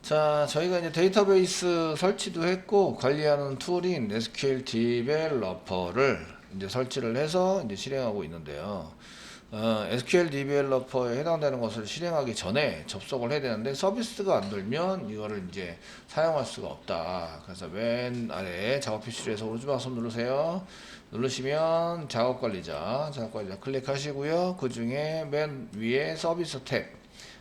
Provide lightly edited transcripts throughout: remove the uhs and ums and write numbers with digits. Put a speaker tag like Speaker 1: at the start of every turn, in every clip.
Speaker 1: 자, 저희가 이제 데이터베이스 설치도 했고 관리하는 툴인 SQL 디벨로퍼를 이제 설치를 해서 이제 실행하고 있는데요. SQL 디벨로퍼에 해당되는 것을 실행하기 전에 접속을 해야 되는데 서비스가 안 돌면 이거를 이제 사용할 수가 없다. 그래서 맨 아래 작업 표시에서 오른쪽 마우스 누르세요. 누르시면 작업관리자 클릭하시고요. 그 중에 맨 위에 서비스 탭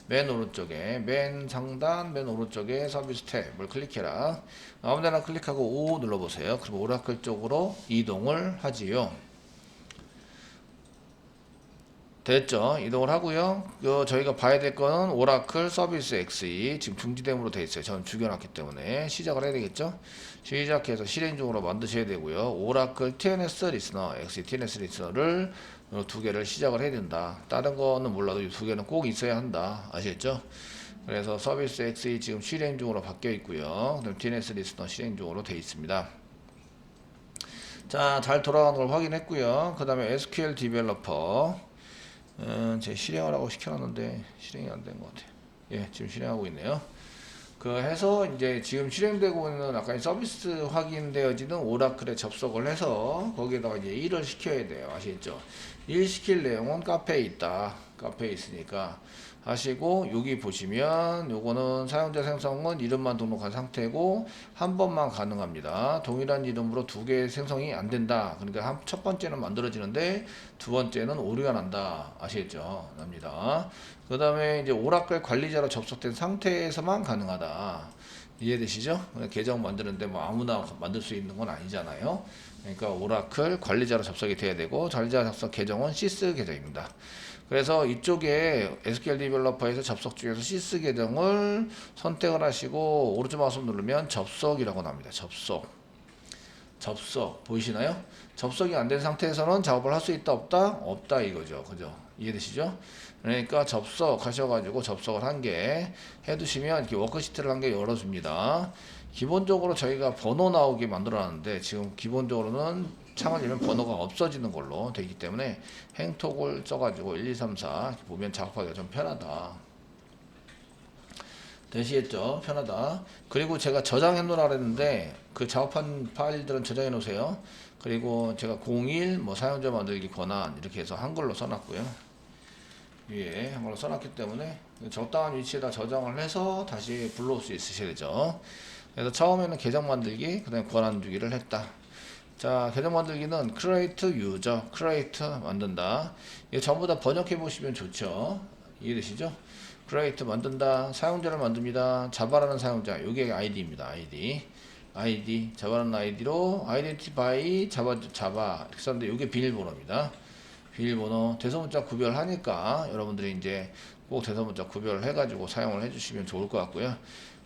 Speaker 1: 맨 오른쪽에 맨 상단 맨 오른쪽에 서비스 탭을 클릭해라. 아무데나 클릭하고 O 눌러보세요. 그럼 오라클 쪽으로 이동을 하지요. 됐죠? 이동을 하고요. 저희가 봐야 될 거는 오라클 서비스 XE 지금 중지됨으로 되어 있어요. 저는 죽여놨기 때문에 시작을 해야 되겠죠? 시작해서 실행 중으로 만드셔야 되고요. 오라클 TNS 리스너, XE TNS 리스너를 두 개를 시작을 해야 된다. 다른 거는 몰라도 이 두 개는 꼭 있어야 한다. 아시겠죠? 그래서 서비스 XE 지금 실행 중으로 바뀌어 있고요. 그다음 TNS 리스너 실행 중으로 되어 있습니다. 자, 잘 돌아가는 걸 확인했고요. 그 다음에 SQL 디벨로퍼 제 실행을 하고 시켜놨는데 실행이 안 된 것 같아요. 예, 지금 실행하고 있네요. 그 해서 이제 지금 실행되고 있는 아까 서비스 확인되어지는 오라클에 접속을 해서 거기에다가 이제 일을 시켜야 돼요. 아시겠죠? 일 시킬 내용은 카페에 있다. 카페에 있으니까 하시고 여기 보시면 요거는 사용자 생성은 이름만 등록한 상태고 한 번만 가능합니다. 동일한 이름으로 두 개 생성이 안 된다. 그러니까 첫 번째는 만들어지는데 두 번째는 오류가 난다. 아시겠죠? 납니다. 그 다음에 이제 오라클 관리자로 접속된 상태에서만 가능하다. 이해되시죠? 계정 만드는데 뭐 아무나 만들 수 있는 건 아니잖아요. 그러니까 오라클 관리자로 접속이 돼야 되고 관리자 접속 계정은 시스 계정입니다. 그래서 이쪽에 SQL 디벨로퍼에서 접속 중에서 시스 계정을 선택을 하시고 오른쪽 마우스 누르면 접속이라고 나옵니다. 접속 보이시나요? 접속이 안 된 상태에서는 작업을 할 수 있다 없다? 없다 이거죠. 그죠? 이해되시죠? 그러니까 접속하셔가지고 접속을 한 개 해두시면 이렇게 워크시트를 한 개 열어줍니다. 기본적으로 저희가 번호 나오게 만들어놨는데 지금 기본적으로는 창을 열면 번호가 없어지는 걸로 되기 때문에 행톡을 써가지고 1, 2, 3, 4 보면 작업하기가 좀 편하다. 되시겠죠? 편하다. 그리고 제가 저장해 놓으라 그랬는데 그 작업한 파일들은 저장해 놓으세요. 그리고 제가 01 뭐 사용자 만들기 권한 이렇게 해서 한글로 써놨고요. 위에 한글로 써놨기 때문에 적당한 위치에다 저장을 해서 다시 불러올 수 있으셔야 되죠. 그래서 처음에는 계정 만들기, 그 다음에 권한 주기를 했다. 자, 계정 만들기는 create user, create 만든다. 이거 전부 다 번역해 보시면 좋죠. 이해되시죠? create 만든다. 사용자를 만듭니다. 자바라는 사용자. 이게 id입니다. id. 자바라는 id로 identify 자바 이렇게 썼는데 이게 비밀번호입니다. 비밀번호 대소문자 구별하니까 여러분들이 이제 꼭 대소문자 구별을 해가지고 사용을 해주시면 좋을 것 같고요.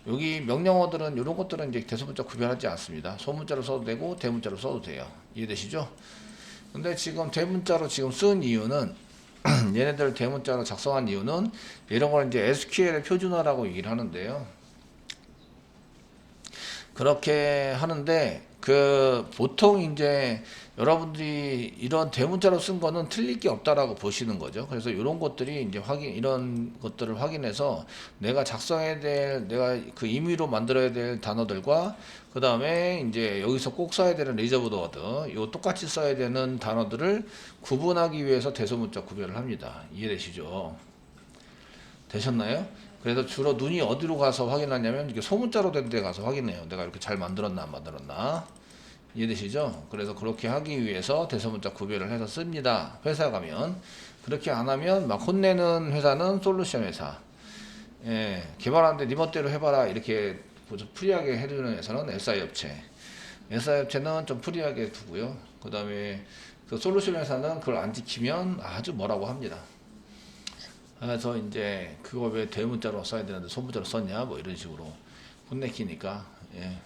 Speaker 1: 여기 명령어들은 이런 것들은 이제 대소문자 구별하지 않습니다. 소문자로 써도 되고 대문자로 써도 돼요. 이해되시죠? 근데 지금 대문자로 지금 쓴 이유는 얘네들 대문자로 작성한 이유는 이런 걸 이제 SQL의 표준화라고 얘기를 하는데요. 그렇게 하는데 그 보통 이제 여러분들이 이런 대문자로 쓴 거는 틀릴 게 없다라고 보시는 거죠. 그래서 이런 것들이 이제 이런 것들을 확인해서 내가 작성해야 될, 내가 그 임의로 만들어야 될 단어들과 그 다음에 이제 여기서 꼭 써야 되는 리저브드 워드, 요 똑같이 써야 되는 단어들을 구분하기 위해서 대소문자 구별을 합니다. 이해되시죠? 되셨나요? 그래서 주로 눈이 어디로 가서 확인하냐면 이게 소문자로 된 데 가서 확인해요. 내가 이렇게 잘 만들었나 안 만들었나. 이해되시죠? 그래서 그렇게 하기 위해서 대소문자 구별을 해서 씁니다. 회사 가면. 그렇게 안 하면 막 혼내는 회사는 솔루션 회사. 예, 개발하는데 네 멋대로 해봐라 이렇게 프리하게 해주는 회사는 SI 업체. SI 업체는 좀 프리하게 두고요. 그 다음에 그 솔루션 회사는 그걸 안 지키면 아주 뭐라고 합니다. 그래서 이제 그거 왜 대문자로 써야 되는데 소문자로 썼냐 뭐 이런 식으로 혼내키니까. 예.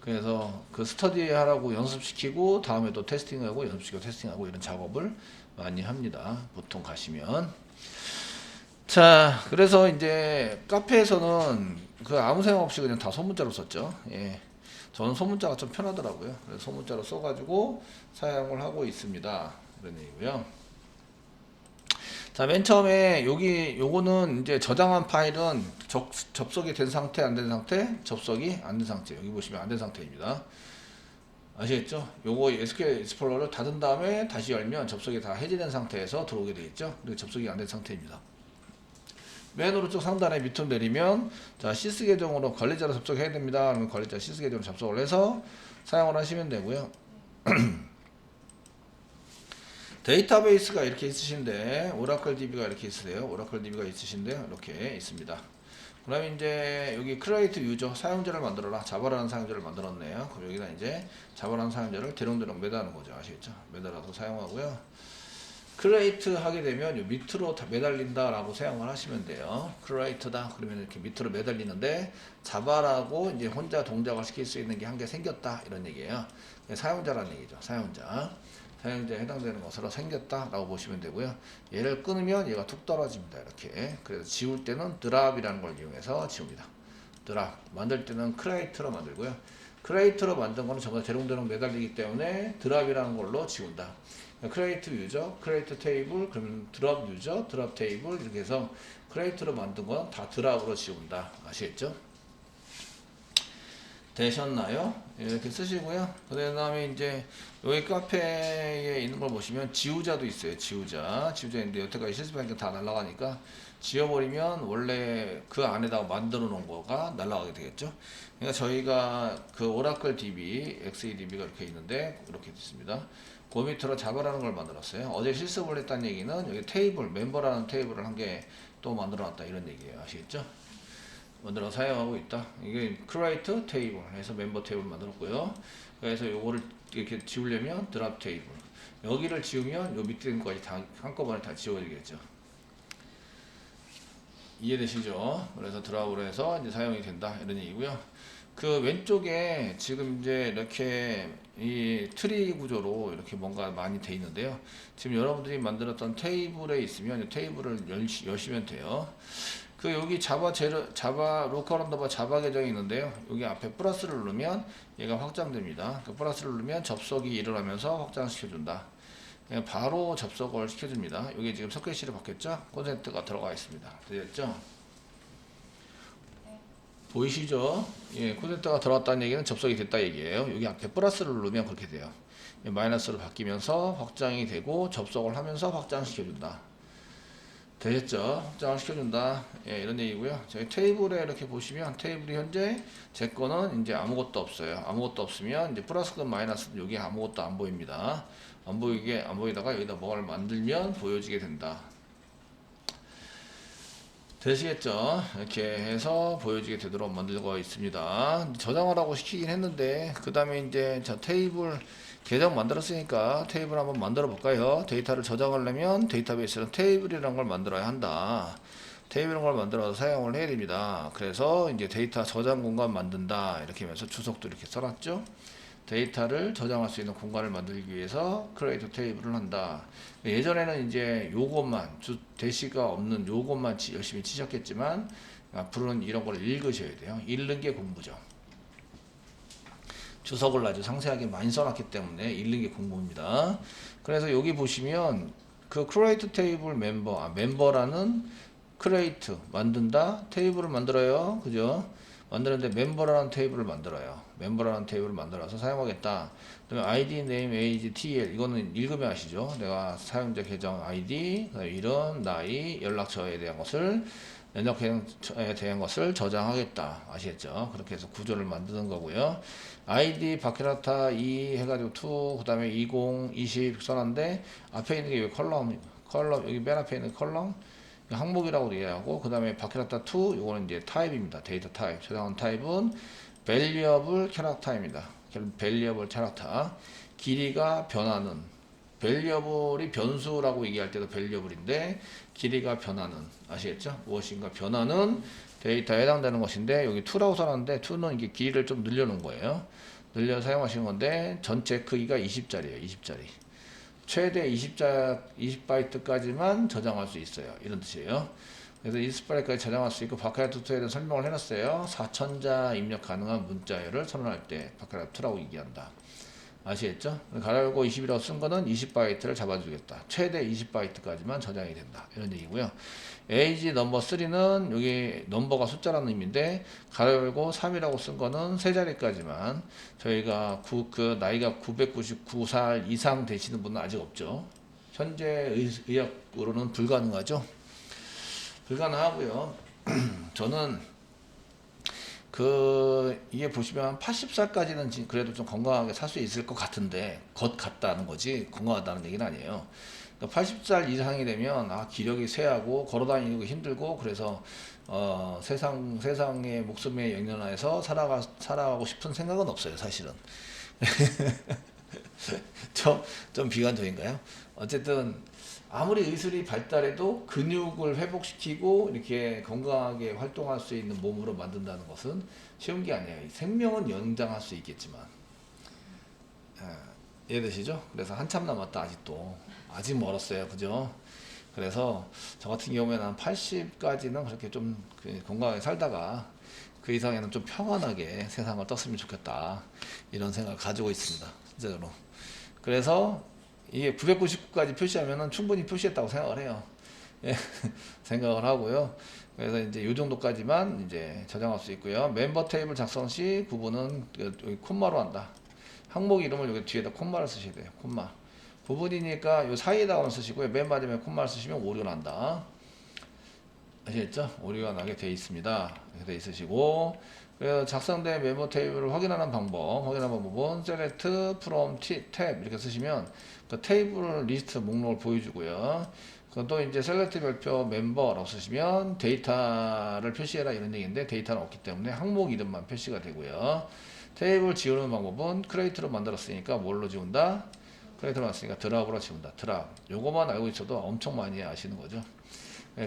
Speaker 1: 그래서 그 스터디 하라고 연습시키고 다음에 또 테스팅하고 연습시키고 테스팅하고 이런 작업을 많이 합니다. 보통 가시면. 자, 그래서 이제 카페에서는 그 아무 생각 없이 그냥 다 소문자로 썼죠. 예. 저는 소문자가 좀 편하더라고요. 그래서 소문자로 써가지고 사용을 하고 있습니다. 그런 얘기고요. 자, 맨 처음에 요거는 이제 저장한 파일은 접속이 된 상태, 안 된 상태, 접속이 안 된 상태. 여기 보시면 안 된 상태입니다. 아시겠죠? 요거 SQL 익스플로러를 닫은 다음에 다시 열면 접속이 다 해제된 상태에서 들어오게 되겠죠? 그리고 접속이 안 된 상태입니다. 맨 오른쪽 상단에 밑으로 내리면 자, 시스 계정으로 관리자로 접속해야 됩니다. 그러면 관리자 시스 계정으로 접속을 해서 사용을 하시면 되고요. 데이터베이스가 이렇게 있으신데 오라클 DB가 이렇게 있으세요. 오라클 DB가 있으신데 이렇게 있습니다. 그럼 이제 여기 크리에이트 유저 사용자를 만들어라. 자바라는 사용자를 만들었네요. 그럼 여기다 이제 자바라는 사용자를 대롱대롱 매다는 거죠. 아시겠죠? 매달아서 사용하고요. 크리에이트 하게 되면 요 밑으로 다 매달린다 라고 사용을 하시면 돼요. 크리에이트다 그러면 이렇게 밑으로 매달리는데 자바라고 이제 혼자 동작을 시킬 수 있는 게 한 개 생겼다 이런 얘기예요. 사용자라는 얘기죠. 사용자에 해당되는 것으로 생겼다 라고 보시면 되고요. 얘를 끊으면 얘가 툭 떨어집니다. 이렇게. 그래서 지울 때는 드랍이라는 걸 이용해서 지웁니다. 드랍. 만들 때는 크리에이트로 만들고요. 크리에이트로 만든 거는 전부 다 대롱대롱 매달리기 때문에 드랍이라는 걸로 지운다. 크리에이트 유저, 크리에이트 테이블, 그러면 드랍 유저, 드랍 테이블 이렇게 해서 크리에이트로 만든 건 다 드랍으로 지운다. 아시겠죠? 되셨나요? 이렇게 쓰시고요. 그 다음에 이제 여기 카페에 있는 걸 보시면 지우자도 있어요. 지우자인데 여태까지 실습하니까 다 날아가니까 지워버리면 원래 그 안에다가 만들어 놓은 거가 날아가게 되겠죠. 그러니까 저희가 그 오라클 DB, XADB가 이렇게 있는데 이렇게 있습니다. 그 밑으로 자바라는 걸 만들었어요. 어제 실습을 했다는 얘기는 여기 테이블, 멤버라는 테이블을 한 개 또 만들어 놨다 이런 얘기예요. 아시겠죠? 만들어 사용하고 있다. 이게 create 테이블 해서 멤버 테이블 만들었고요. 그래서 요거를 이렇게 지우려면 드랍 테이블. 여기를 지우면 요 밑에 있는 거까지 다 한꺼번에 다 지워지겠죠. 이해되시죠? 그래서 드랍으로 해서 이제 사용이 된다 이런 얘기고요. 그 왼쪽에 지금 이제 이렇게 이 트리 구조로 이렇게 뭔가 많이 돼 있는데요. 지금 여러분들이 만들었던 테이블에 있으면 이 테이블을 여시면 돼요. 그 여기 자바 로컬 언더바 자바 계정이 있는데요. 여기 앞에 플러스를 누르면 얘가 확장됩니다. 그 플러스를 누르면 접속이 일어나면서 확장시켜준다. 그냥 바로 접속을 시켜줍니다. 여기 지금 서킷시를 바뀌었죠? 콘센트가 들어가 있습니다. 되셨죠? 보이시죠? 예, 콘센트가 들어갔다는 얘기는 접속이 됐다 얘기예요. 여기 앞에 플러스를 누르면 그렇게 돼요. 마이너스로 바뀌면서 확장이 되고 접속을 하면서 확장시켜준다. 되겠죠? 확장을 시켜준다. 예, 이런 얘기고요. 저희 테이블에 이렇게 보시면 테이블이 현재 제 거는 이제 아무것도 없어요. 아무것도 없으면 이제 플러스든 마이너스든 여기 아무것도 안 보입니다. 안 보이다가 여기다 뭐를 만들면 보여지게 된다. 되시겠죠? 이렇게 해서 보여지게 되도록 만들고 있습니다. 저장하라고 시키긴 했는데 그 다음에 이제 저 테이블 계정 만들었으니까 테이블 한번 만들어 볼까요? 데이터를 저장하려면 데이터베이스는 테이블이라는 걸 만들어야 한다. 테이블이라는 걸 만들어서 사용을 해야 됩니다. 그래서 이제 데이터 저장 공간 만든다 이렇게 하면서 주석도 이렇게 써놨죠. 데이터를 저장할 수 있는 공간을 만들기 위해서 크리에이트 테이블을 한다. 예전에는 이제 요것만 대시가 없는 요것만 열심히 치셨겠지만 앞으로는 이런 걸 읽으셔야 돼요. 읽는 게 공부죠. 주석을 아주 상세하게 많이 써놨기 때문에 읽는 게 공부입니다. 그래서 여기 보시면 그 create 테이블 멤버라는 create 만든다 테이블을 만들어요. 그죠? 만드는데 멤버라는 테이블을 만들어요. 멤버라는 테이블을 만들어서 사용하겠다. 그다음에 ID, name, age, TL 이거는 읽으면 아시죠? 내가 사용자 계정 ID, 그다음에 이름, 나이, 연락처에 대한 것을 연락처에 대한 것을 저장하겠다. 아시겠죠? 그렇게 해서 구조를 만드는 거고요. ID 바케라타 2 해가지고 2 그다음에 20, 20 써놨는데 앞에 있는 게 컬럼 여기 맨 앞에 있는 컬럼 항목이라고 이해하고 그 다음에 바케라타 2 요거는 이제 타입입니다. 데이터 타입 저장한 타입은 valuable character입니다. valuable character 길이가 변하는 variable이 변수라고 얘기할 때도 variable인데 길이가 변하는 아시겠죠? 무엇인가 변하는 데이터에 해당되는 것인데 여기 2라고 써놨는데 2는 이게 길이를 좀 늘려놓은 거예요. 늘려 사용하시는 건데 전체 크기가 20짜리예요. 20짜리. 최대 20바이트까지만 저장할 수 있어요. 이런 뜻이에요. 그래서 20바이트까지 저장할 수 있고 바케라타2에 대한 설명을 해놨어요. 4000자 입력 가능한 문자열을 선언할 때 바케라타2라고 얘기한다. 아시겠죠? 가로열고 20이라고 쓴 거는 20바이트를 잡아주겠다. 최대 20바이트까지만 저장이 된다. 이런 얘기고요. age 넘버 3는 여기 넘버가 숫자라는 의미인데 가로열고 3이라고 쓴 거는 세 자리까지만 저희가 그 나이가 999살 이상 되시는 분은 아직 없죠. 현재 의학으로는 불가능하죠. 불가능하고요. 저는 이게 보시면 80살까지는 그래도 좀 건강하게 살 수 있을 것 같은데, 것 같다는 거지, 건강하다는 얘기는 아니에요. 80살 이상이 되면, 기력이 쇠하고, 걸어다니고 힘들고, 그래서, 세상의 목숨에 연연해서 살아가고 싶은 생각은 없어요, 사실은. 좀 비관적인가요? 어쨌든, 아무리 의술이 발달해도 근육을 회복시키고 이렇게 건강하게 활동할 수 있는 몸으로 만든다는 것은 쉬운 게 아니에요. 생명은 연장할 수 있겠지만, 이해되시죠? 그래서 한참 남았다. 아직 멀었어요. 그죠? 그래서 저 같은 경우에는 한 80까지는 그렇게 좀 건강하게 살다가 그 이상에는 좀 평안하게 세상을 떴으면 좋겠다, 이런 생각을 가지고 있습니다, 진짜로. 그래서 이게 999까지 표시하면은 충분히 표시했다고 생각을 해요. 예, 생각을 하고요. 그래서 이제 이 정도까지만 이제 저장할 수 있고요. 멤버 테이블 작성 시 구분은 여기 콤마로 한다. 항목 이름을 여기 뒤에다 콤마를 쓰셔야 돼요. 콤마. 구분이니까 요 사이에다가만 쓰시고요. 맨 마지막에 콤마를 쓰시면 오류가 난다. 아시겠죠? 오류가 나게 돼 있습니다. 이렇게 돼 있으시고, 그래서 작성된 멤버 테이블을 확인하는 방법은 select from tab 이렇게 쓰시면 그 테이블 리스트 목록을 보여주고요. 또 이제 select 별표 멤버라고 쓰시면 데이터를 표시해라, 이런 얘기인데 데이터는 없기 때문에 항목 이름만 표시가 되고요. 테이블 지우는 방법은 create로 만들었으니까 뭘로 지운다? create로 만들었으니까 드랍으로 지운다. 드랍. 요거만 알고 있어도 엄청 많이 아시는 거죠.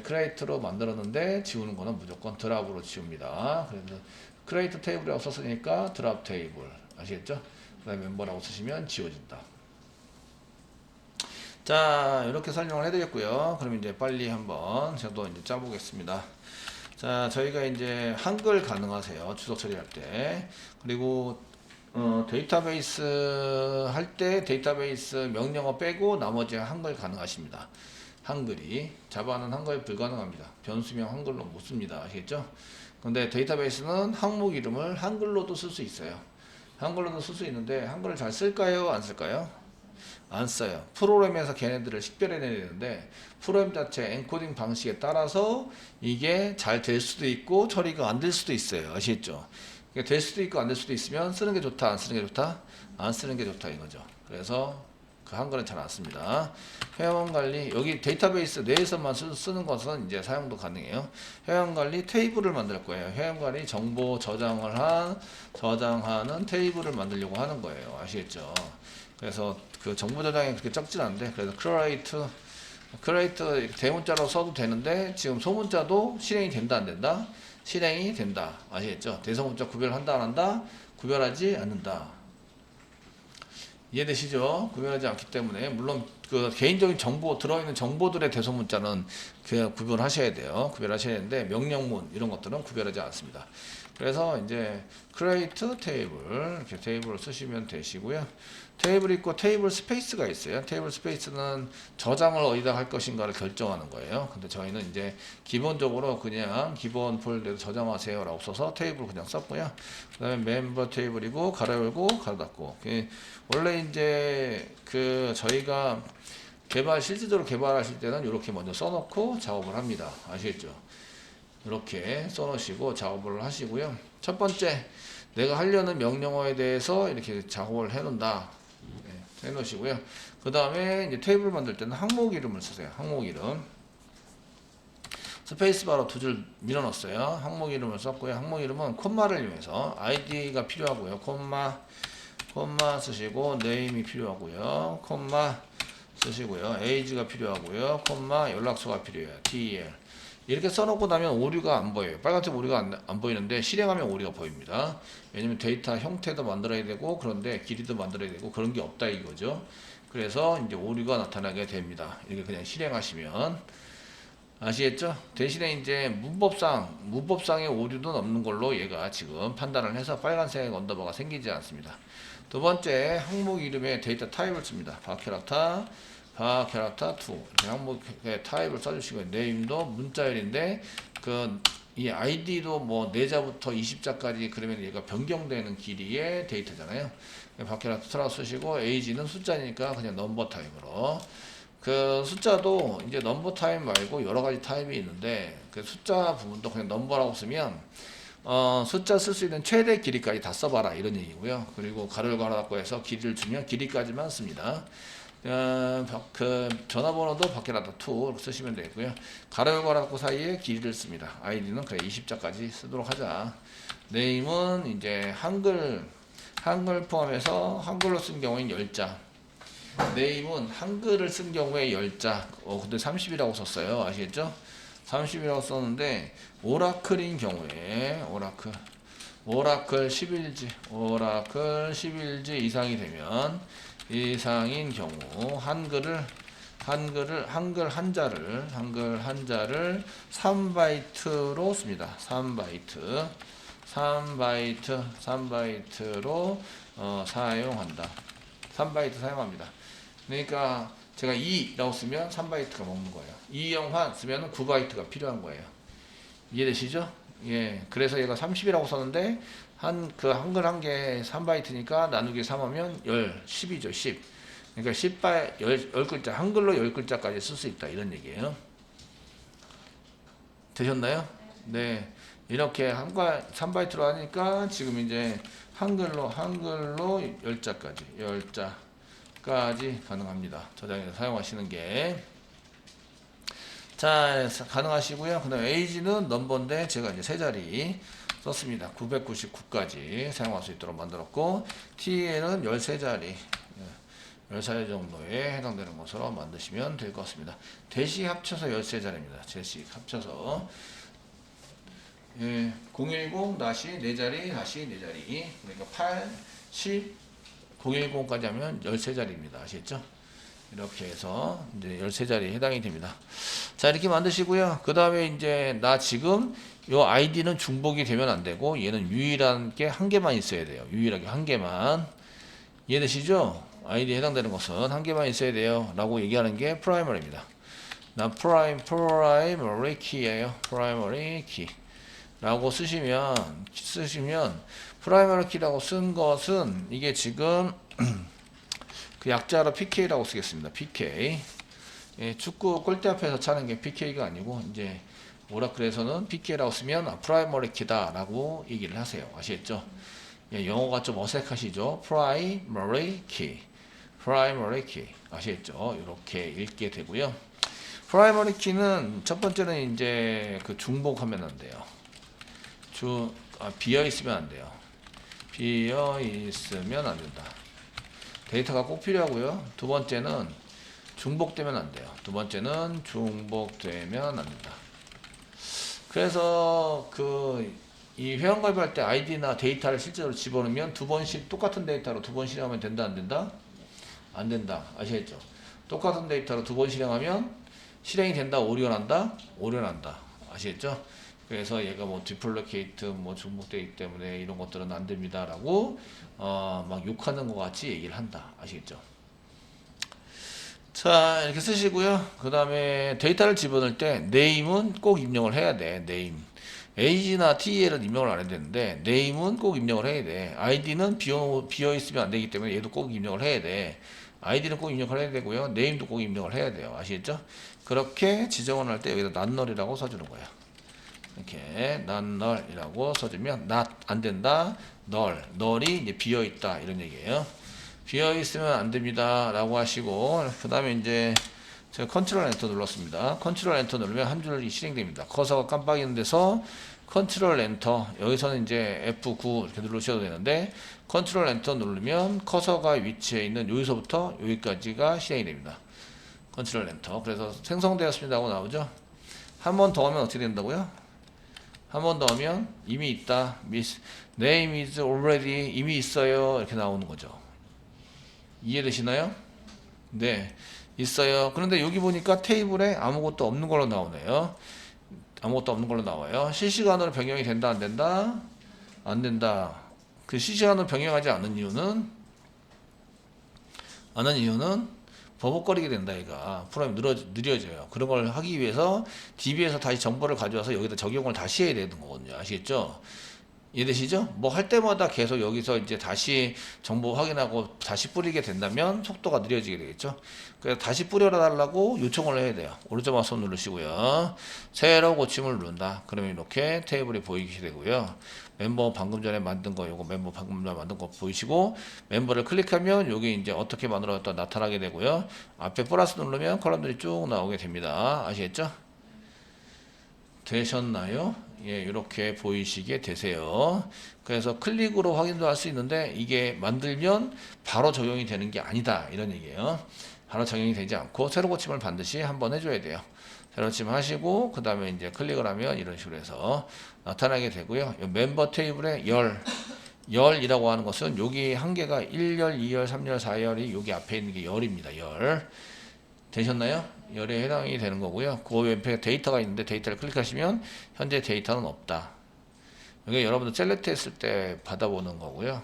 Speaker 1: 크레이트로 만들었는데 지우는 거는 무조건 드랍으로 지웁니다. 그래서 크레이트 테이블이라고 썼으니까 드랍 테이블, 아시겠죠? 그 다음에 멤버라고 쓰시면 지워진다. 자, 이렇게 설명을 해드렸고요. 그럼 이제 빨리 한번 저도 이제 짜보겠습니다. 자, 저희가 이제 한글 가능하세요, 주소 처리할 때. 그리고 데이터베이스 할 때 데이터베이스 명령어 빼고 나머지 한글 가능하십니다. 한글이 자바는 한글 불가능합니다. 변수명 한글로 못 씁니다. 아시겠죠? 근데 데이터베이스는 항목 이름을 한글로도 쓸 수 있어요. 한글로도 쓸 수 있는데 한글을 잘 쓸까요? 안 쓸까요? 안 써요. 프로그램에서 걔네들을 식별해내야 되는데 프로그램 자체 엔코딩 방식에 따라서 이게 잘 될 수도 있고 처리가 안 될 수도 있어요. 아시겠죠? 될 수도 있고 안 될 수도 있으면 쓰는 게 좋다, 안 쓰는 게 좋다? 안 쓰는 게 좋다, 이거죠. 그래서 그 한글은 잘 안 씁니다. 회원관리, 여기 데이터베이스 내에서만 쓰는 것은 이제 사용도 가능해요. 회원관리 테이블을 만들 거예요. 회원관리 정보 저장하는 테이블을 만들려고 하는 거예요. 아시겠죠? 그래서 그 정보 저장이 그렇게 적진 않은데, 그래서 create 대문자로 써도 되는데 지금 소문자도 실행이 된다, 안 된다? 실행이 된다. 아시겠죠? 대소문자 구별한다, 안 한다? 구별하지 않는다. 이해되시죠? 구별하지 않기 때문에, 물론 그 개인적인 정보, 들어있는 정보들의 대소문자는 그냥 구별하셔야 돼요. 구별하셔야 되는데 명령문 이런 것들은 구별하지 않습니다. 그래서 이제 create table, 이렇게 테이블을 쓰시면 되시고요. 테이블 있고 테이블 스페이스가 있어요. 테이블 스페이스는 저장을 어디다 할 것인가를 결정하는 거예요. 근데 저희는 이제 기본적으로 그냥 기본 폴더에 저장하세요 라고 써서 테이블 그냥 썼고요. 그 다음에 멤버 테이블이고 가로 열고 가로 닫고. 원래 이제 저희가 실질적으로 개발하실 때는 이렇게 먼저 써놓고 작업을 합니다. 아시겠죠? 이렇게 써놓으시고 작업을 하시고요. 첫 번째, 내가 하려는 명령어에 대해서 이렇게 작업을 해놓는다. 해놓으시고요. 그 다음에 이제 테이블 만들 때는 항목 이름을 쓰세요. 항목 이름. 스페이스바로 두 줄 밀어넣었어요. 항목 이름을 썼고요. 항목 이름은 콤마를 이용해서 아이디가 필요하고요. 콤마 쓰시고, 네임이 필요하고요. 콤마 쓰시고요. 에이지가 필요하고요. 콤마 연락처가 필요해요. DEL. 이렇게 써놓고 나면 오류가 안 보여요. 빨간색 오류가 안 보이는데 실행하면 오류가 보입니다. 왜냐면 데이터 형태도 만들어야 되고, 그런데 길이도 만들어야 되고, 그런 게 없다 이거죠. 그래서 이제 오류가 나타나게 됩니다. 이렇게 그냥 실행하시면. 아시겠죠? 대신에 이제 문법상의 오류는 없는 걸로 얘가 지금 판단을 해서 빨간색 언더바가 생기지 않습니다. 두 번째, 항목 이름에 데이터 타입을 씁니다. 바캐락터 2 이렇게 항목의 타입을 써주시고요. 네임도 문자열인데 이 아이디도 뭐 4자부터 20자까지 그러면 얘가 변경되는 길이의 데이터잖아요. 바캐락터 트라우 쓰시고 에이지는 숫자니까 그냥 넘버 타입으로. 그 숫자도 이제 넘버 타입 말고 여러 가지 타입이 있는데 그 숫자 부분도 그냥 넘버라고 쓰면 숫자 쓸 수 있는 최대 길이까지 다 써봐라 이런 얘기고요. 그리고 가로를 걸어갖고 해서 길이를 주면 길이까지만 씁니다. 그 전화번호도 바퀴라다 2 쓰시면 되고요. 가로를 걸어갖고 사이에 길이를 씁니다. 아이디는 그래 20자까지 쓰도록 하자. 네임은 이제 한글 포함해서 한글로 쓴 경우엔 10자. 네임은 한글을 쓴 경우에 10자. 근데 30이라고 썼어요. 아시겠죠? 30이라고 썼는데 오라클인 경우에 오라클 11지 이상인 경우 한글 한자를 3바이트로 씁니다. 3바이트로 사용한다. 3바이트 사용합니다. 그러니까 제가 2라고 쓰면 3바이트가 먹는 거예요. 2영환 쓰면 9바이트가 필요한 거예요. 이해되시죠? 예. 그래서 얘가 30이라고 썼는데 한글 한 개 3바이트니까 나누기 3하면 10이죠. 10. 그러니까 10글자 한글로 10글자까지 쓸 수 있다 이런 얘기예요. 되셨나요? 네. 이렇게 3바이트로 하니까 지금 이제 한글로 10자까지 가능합니다. 저장해서 사용하시는 게. 자, 가능하시고요. 그 다음에 에이지는 넘버인데 제가 이제 세 자리 썼습니다. 999까지 사용할 수 있도록 만들었고, TL은 13자리, 13자리 정도에 해당되는 것으로 만드시면 될 것 같습니다. 대시 합쳐서 13자리입니다. 대시 합쳐서. 010-4자리, 4자리. 그러니까 8, 10, 010까지 하면 13자리입니다. 아시겠죠? 이렇게 해서 이제 13자리에 해당이 됩니다. 자, 이렇게 만드시고요. 그 다음에 이제 나 지금 요 아이디는 중복이 되면 안 되고 얘는 유일한 게 한 개만 있어야 돼요. 유일하게 한 개만. 이해되시죠? 아이디에 해당되는 것은 한 개만 있어야 돼요. 라고 얘기하는 게 프라이머리입니다. 나 프라이머리 키예요. 프라이머리 키. 라고 쓰시면 프라이머리 키라고 쓴 것은 이게 지금 그 약자로 PK라고 쓰겠습니다. PK. 예, 축구 골대 앞에서 차는 게 PK가 아니고 이제 오라클에서는 PK라고 쓰면 프라이머리 키다라고 얘기를 하세요. 아시겠죠? 예, 영어가 좀 어색하시죠? 프라이머리 키. 아시겠죠? 이렇게 읽게 되고요. 프라이머리 키는 첫 번째는 이제 그 중복하면 안 돼요. 비어 있으면 안 돼요. 비어 있으면 안 된다. 데이터가 꼭 필요하고요. 두 번째는 중복되면 안 돼요. 중복되면 안 된다. 그래서 이 회원 가입할 때 아이디나 데이터를 실제로 집어넣으면 두 번씩 똑같은 데이터로 두 번 실행하면 된다, 안 된다? 안 된다. 아시겠죠? 똑같은 데이터로 두 번 실행하면 실행이 된다, 오류난다? 오류난다. 아시겠죠? 그래서 얘가 뭐 디플리케이트 뭐 중복되기 때문에 이런 것들은 안 됩니다라고 막 욕하는 것 같이 얘기를 한다. 아시겠죠? 자, 이렇게 쓰시고요. 그 다음에 데이터를 집어넣을 때 네임은 꼭 입력을 해야 돼. 네임. 에이지나 TEL은 입력을 안 해야 되는데 네임은 꼭 입력을 해야 돼. 아이디는 비어 있으면 안 되기 때문에 얘도 꼭 입력을 해야 돼. 아이디는 꼭 입력을 해야 되고요. 네임도 꼭 입력을 해야 돼요. 아시겠죠? 그렇게 지정을 할 때 여기다 낫널이라고 써주는 거예요. 이렇게 낫널이라고 써주면 not 안 된다. 널이 이제 비어 있다 이런 얘기예요. 비어 있으면 안 됩니다 라고 하시고, 그 다음에 이제 제가 컨트롤 엔터 눌렀습니다. 컨트롤 엔터 누르면 한 줄이 실행됩니다. 커서가 깜빡이는 데서 컨트롤 엔터, 여기서는 이제 F9 이렇게 누르셔도 되는데 컨트롤 엔터 누르면 커서가 위치해 있는 여기서부터 여기까지가 실행이 됩니다. 컨트롤 엔터. 그래서 생성되었습니다 하고 나오죠. 한 번 더 하면 어떻게 된다고요? 한 번 더 하면 이미 있다. Name is already, 이미 있어요 이렇게 나오는 거죠. 이해되시나요? 네. 있어요. 그런데 여기 보니까 테이블에 아무것도 없는 걸로 나오네요. 아무것도 없는 걸로 나와요. 실시간으로 변경이 된다, 안 된다? 안 된다. 그 실시간으로 변경하지 않은 이유는 버벅거리게 된다, 얘가. 프로그램이 느려져요. 그런 걸 하기 위해서 DB에서 다시 정보를 가져와서 여기다 적용을 다시 해야 되는 거거든요. 아시겠죠? 이해되시죠? 뭐 할 때마다 계속 여기서 이제 다시 정보 확인하고 다시 뿌리게 된다면 속도가 느려지게 되겠죠. 그래서 다시 뿌려라 달라고 요청을 해야 돼요. 오른쪽 마우스 누르시고요. 새로 고침을 누른다. 그러면 이렇게 테이블이 보이게 되고요. 멤버 방금 전에 만든 거, 요거 멤버 방금 전에 만든 거 보이시고, 멤버를 클릭하면 여기 이제 어떻게 만들어졌다 나타나게 되고요. 앞에 플러스 누르면 컬럼들이 쭉 나오게 됩니다. 아시겠죠? 되셨나요? 예, 이렇게 보이시게 되세요. 그래서 클릭으로 확인도 할 수 있는데 이게 만들면 바로 적용이 되는 게 아니다, 이런 얘기예요. 바로 적용이 되지 않고 새로 고침을 반드시 한번 해줘야 돼요. 새로 고침 하시고 그 다음에 이제 클릭을 하면 이런 식으로 해서 나타나게 되고요. 멤버 테이블에 열이라고 하는 것은 여기 한 개가 1열, 2열, 3열, 4열이 여기 앞에 있는 게 열입니다. 열. 되셨나요? 열에 해당이 되는 거고요. 그 옆에 데이터가 있는데 데이터를 클릭하시면 현재 데이터는 없다. 이게 여러분들 셀렉트 했을 때 받아보는 거고요.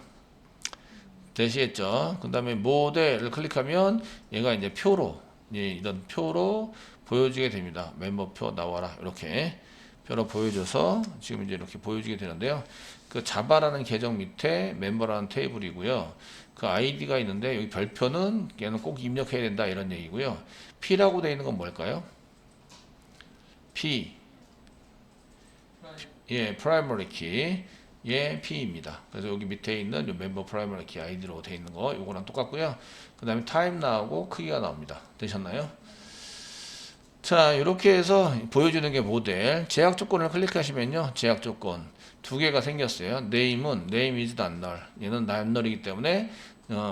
Speaker 1: 되시겠죠? 그 다음에 모델을 클릭하면 얘가 이제 표로, 이런 표로 보여지게 됩니다. 멤버표 나와라. 이렇게 표로 보여줘서 지금 이제 이렇게 보여지게 되는데요. 그 자바라는 계정 밑에 멤버라는 테이블이고요. 그 아이디가 있는데 여기 별표는 얘는 꼭 입력해야 된다, 이런 얘기고요. P라고 되어 있는 건 뭘까요? P. 예, 프라이머리 키. 예, P입니다. 그래서 여기 밑에 있는 요 멤버 프라이머리 키 아이디로 되어 있는 거, 요거랑 똑같고요. 그 다음에 타임 나오고 크기가 나옵니다. 되셨나요? 자, 이렇게 해서 보여주는 게 모델. 제약 조건을 클릭하시면요, 제약 조건 두 개가 생겼어요. name은 name is not null. 얘는 not null이기 때문에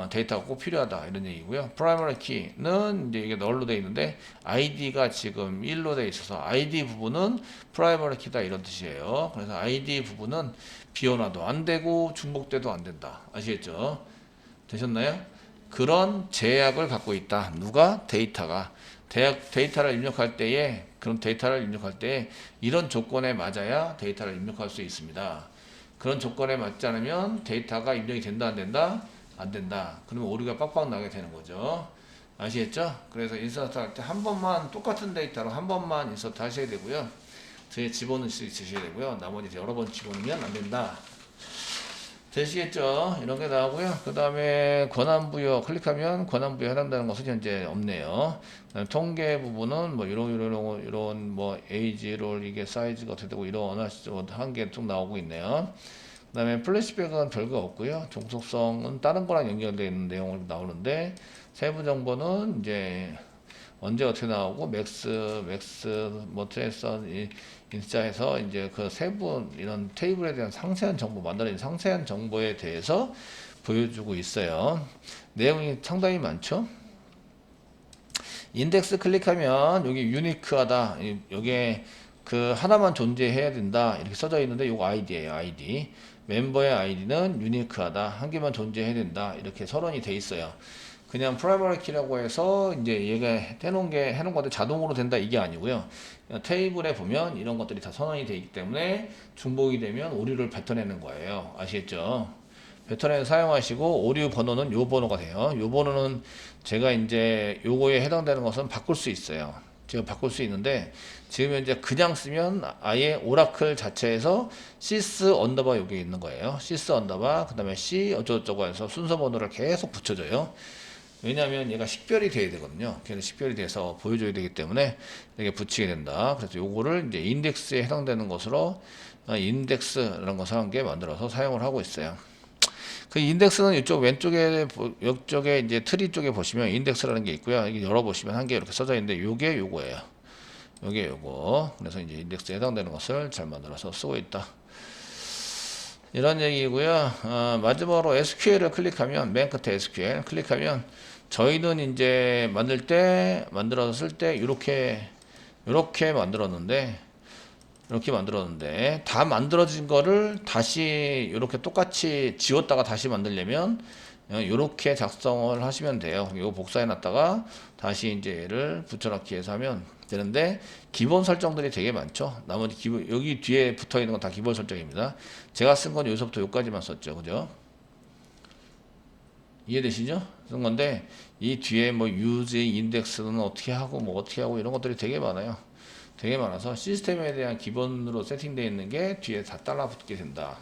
Speaker 1: 데이터가 꼭 필요하다, 이런 얘기고요. primary key는 이제 이게 null로 되어 있는데 id가 지금 1로 되어 있어서 id 부분은 primary key다, 이런 뜻이에요. 그래서 id 부분은 비원화도 안 되고 중복돼도 안 된다. 아시겠죠? 되셨나요? 그런 제약을 갖고 있다. 누가? 데이터가. 데이터를 입력할 때에, 그런 데이터를 입력할 때 이런 조건에 맞아야 데이터를 입력할 수 있습니다. 그런 조건에 맞지 않으면 데이터가 입력이 된다, 안 된다? 안 된다. 그러면 오류가 빡빡 나게 되는 거죠. 아시겠죠? 그래서 인서트 할 때 한 번만 똑같은 데이터로 한 번만 인서트 하셔야 되고요. 뒤에 집어넣을 수 있으셔야 되고요. 나머지 여러 번 집어넣으면 안 된다. 되시겠죠? 이런 게 나오고요. 그 다음에 권한부여 클릭하면 권한부여 해당되는 것은 현재 없네요. 통계 부분은 뭐 이런 뭐 에이지롤 이게 사이즈가 어떻게 되고 이런 한 개 쭉 나오고 있네요. 그 다음에 플래시백은 별거 없고요. 종속성은 다른 거랑 연결되어 있는 내용으로 나오는데 세부 정보는 이제 언제 어떻게 나오고 뭐 트레이선 인스타에서 이제 그 세부 이런 테이블에 대한 상세한 정보, 만들어진 상세한 정보에 대해서 보여주고 있어요. 내용이 상당히 많죠. 인덱스 클릭하면 여기 유니크하다, 여기에 그 하나만 존재해야 된다, 이렇게 써져 있는데 요거 아이디예요. 아이디. 멤버의 아이디는 유니크하다, 한 개만 존재해야 된다, 이렇게 서론이 돼 있어요. 그냥 프라이머리 키라고 해서 이제 얘가 해놓은 건데 자동으로 된다, 이게 아니고요. 테이블에 보면 이런 것들이 다 선언이 되어 있기 때문에 중복이 되면 오류를 뱉어내는 거예요. 아시겠죠? 뱉어내서 사용하시고, 오류 번호는 요 번호가 돼요. 요 번호는 제가 이제 요거에 해당되는 것은 바꿀 수 있어요. 제가 바꿀 수 있는데 지금 현재 그냥 쓰면 아예 오라클 자체에서 시스 언더바 여기 있는 거예요. 시스 언더바 그 다음에 C 어쩌고저쩌고 해서 순서 번호를 계속 붙여줘요. 왜냐하면 얘가 식별이 돼야 되거든요. 걔는 식별이 돼서 보여줘야 되기 때문에 이렇게 붙이게 된다. 그래서 요거를 이제 인덱스에 해당되는 것으로 인덱스라는 것을 한 개 만들어서 사용을 하고 있어요. 그 인덱스는 이쪽 왼쪽에, 이쪽에 이제 트리 쪽에 보시면 인덱스라는 게 있고요. 이게 열어보시면 한 개 이렇게 써져 있는데 요게 요거예요. 요게 요거. 그래서 이제 인덱스에 해당되는 것을 잘 만들어서 쓰고 있다, 이런 얘기고요. 마지막으로 SQL을 클릭하면, 맨 끝에 SQL 클릭하면 저희는 이제 만들어서 쓸 때 이렇게 만들었는데 다 만들어진 거를 다시 이렇게 똑같이 지웠다가 다시 만들려면 이렇게 작성을 하시면 돼요. 이거 복사해 놨다가 다시 이제 얘를 붙여넣기 해서 하면 되는데, 기본 설정들이 되게 많죠. 나머지 기본, 여기 뒤에 붙어 있는 건 다 기본 설정입니다. 제가 쓴 건 여기서부터 여기까지만 썼죠. 그죠? 이해되시죠? 쓴 건데, 이 뒤에 뭐 use 인덱스는 어떻게 하고 뭐 어떻게 하고 이런 것들이 되게 많아요. 되게 많아서 시스템에 대한 기본으로 세팅되어 있는 게 뒤에 다 따라붙게 된다.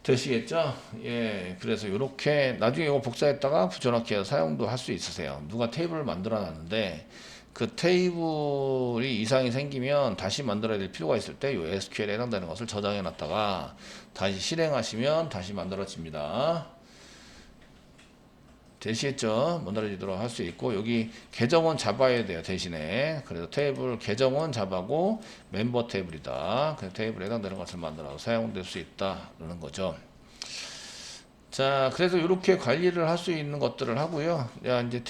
Speaker 1: 되시겠죠? 예, 그래서 이렇게 나중에 이거 복사했다가 붙여넣기 해서 사용도 할 수 있으세요. 누가 테이블을 만들어 놨는데 그 테이블이 이상이 생기면 다시 만들어야 될 필요가 있을 때 이 SQL에 해당되는 것을 저장해 놨다가 다시 실행하시면 다시 만들어집니다. 되시겠죠? 만들어지도록 할 수 있고, 여기 계정은 잡아야 돼요, 대신에. 그래서 테이블 계정은 잡아고 멤버 테이블이다. 그 테이블에 해당되는 것을 만들어서 사용될 수 있다는 거죠. 자, 그래서 이렇게 관리를 할 수 있는 것들을 하고요. 야, 이제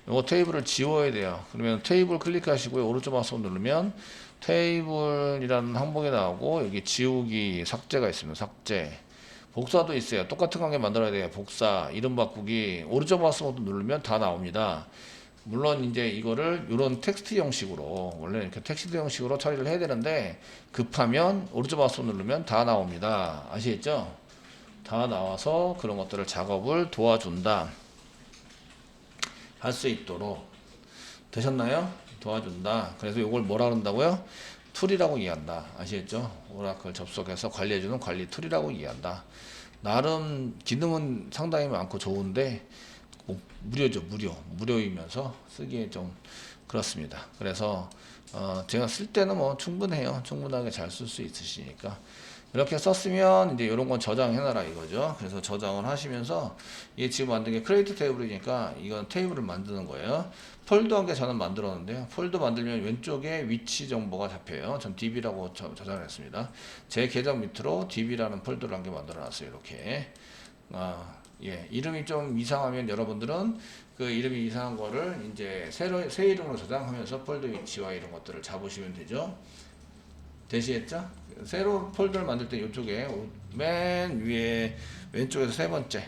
Speaker 1: 요거 테이블을 지워야 돼요. 그러면 테이블 클릭하시고요. 오른쪽 마우스 누르면 테이블이라는 항목이 나오고, 여기 지우기, 삭제가 있습니다. 삭제. 복사도 있어요. 똑같은 관계 만들어야 돼요. 복사, 이름 바꾸기, 오른쪽 마우스 모두 누르면 다 나옵니다. 물론 이제 이거를 이런 텍스트 형식으로, 원래 이렇게 텍스트 형식으로 처리를 해야 되는데 급하면 오른쪽 마우스 누르면 다 나옵니다. 아시겠죠? 다 나와서 그런 것들을 작업을 도와준다. 할 수 있도록 되셨나요? 도와준다. 그래서 이걸 뭐라 그런다고요? 툴이라고 이해한다. 아시겠죠? 오라클 접속해서 관리해주는 관리 툴이라고 이해한다. 나름 기능은 상당히 많고 좋은데 무료죠. 무료이면서 쓰기에 좀 그렇습니다. 그래서 제가 쓸 때는 뭐 충분해요. 충분하게 잘 쓸 수 있으시니까 이렇게 썼으면 이제 이런 건 저장해놔라 이거죠. 그래서 저장을 하시면서 이게 지금 만든 게 크리에이트 테이블이니까 이건 테이블을 만드는 거예요. 폴더 한 개 저는 만들었는데요. 폴더 만들면 왼쪽에 위치 정보가 잡혀요. 전 db라고 저장을 했습니다. 제 계정 밑으로 db라는 폴더를 한 개 만들어 놨어요. 이렇게. 예, 이름이 좀 이상하면 여러분들은 그 이름이 이상한 거를 이제 새 이름으로 저장하면서 폴더 위치와 이런 것들을 잡으시면 되죠. 되시겠죠? 새로 폴더를 만들 때 이쪽에 맨 위에 왼쪽에서 세 번째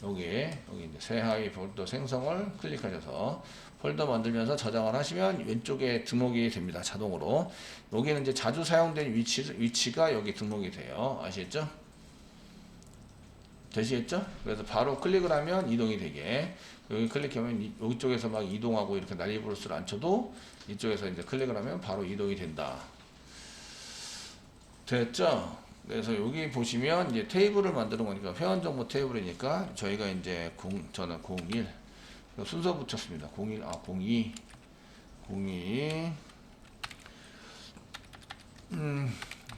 Speaker 1: 여기 이제 새 하위 폴더 생성을 클릭하셔서 폴더 만들면서 저장을 하시면 왼쪽에 등록이 됩니다. 자동으로. 여기는 이제 자주 사용된 위치가 여기 등록이 돼요. 아시겠죠? 되시겠죠? 그래서 바로 클릭을 하면 이동이 되게, 여기 클릭하면 여기 쪽에서 막 이동하고 이렇게 난리부르스를 안 쳐도 이쪽에서 이제 클릭을 하면 바로 이동이 된다. 됐죠? 그래서 여기 보시면 이제 테이블을 만드는 거니까 회원정보 테이블이니까 저희가 이제 저는 01 순서 붙였습니다. 01, 02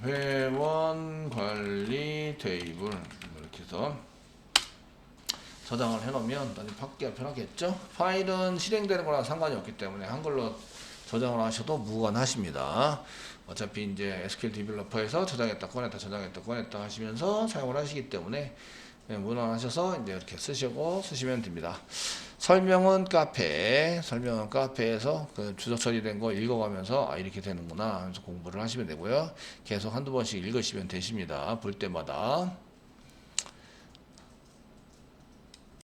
Speaker 1: 회원 관리 테이블 이렇게 해서 저장을 해놓으면 나중에 받기가 편하겠죠? 파일은 실행되는 거랑 상관이 없기 때문에 한글로 저장을 하셔도 무관하십니다. 어차피 이제 SQL 디벨로퍼에서 저장했다 꺼냈다 하시면서 사용을 하시기 때문에 무난하셔서 이제 이렇게 쓰시면 됩니다. 설명은 카페에서 그 주소 처리된 거 읽어가면서 이렇게 되는구나 하면서 공부를 하시면 되고요. 계속 한두 번씩 읽으시면 되십니다. 볼 때마다.